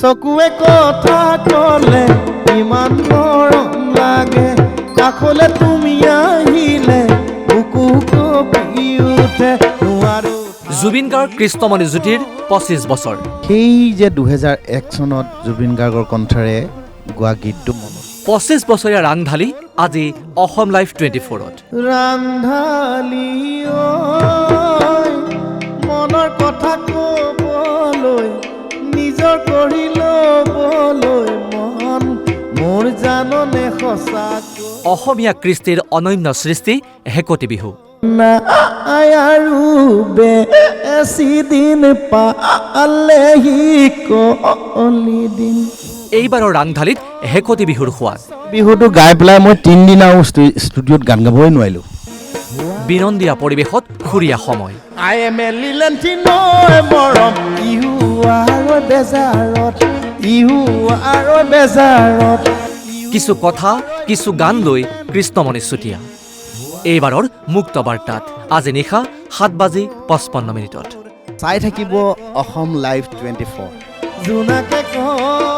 চকুৱে কথা কলে ইমান মৰম লাগে কাষলে তুমি আহিলে বুকু কঁপি উঠে নোৱাৰো। জুবিন গাৰ্গ কৃষ্ণমণি জ্যোতিৰ ২৫ বছৰ। সেই যে ২০০১ চনত জুবিন গাৰ্গৰ কণ্ঠৰে গোৱা গীতটো মনত ২৫ বছৰীয়া ৰাংঢালী আজি অসম লাইভ 24ত। ৰাংঢালী মনৰ কথা ক'বলৈ নিজৰ কৰি ল'বলৈ মন মোৰ জাননে সঁচাকৈ অসমীয়া কৃষ্টিৰ অনন্য সৃষ্টি হেকতি বিহু। নাই আৰু বেছি দিন পালেহি কলি দিন। এইবাৰৰ ৰাংঢালীত হেকতি বিহুৰ সোৱাদ। বিহুটো গাই পেলাই মই ৩ দিন আৰু ষ্টুডিঅ'ত গান গাবই নোৱাৰিলোঁ। বিনন্দীয়া পৰিৱেশত সুৰীয়া সময়। I am a Lilantino মৰম ইহু আৰু বেজাৰত ইহু আৰু বেজাৰত। কিছু কথা কিছু গান লৈ কৃষ্ণমণি চুতীয়া এইবাৰৰ মুক্ত বাৰ্তাত আজি নিশা 7:55 চাই থাকিব অসম লাইভ 24। জোনাকে কয়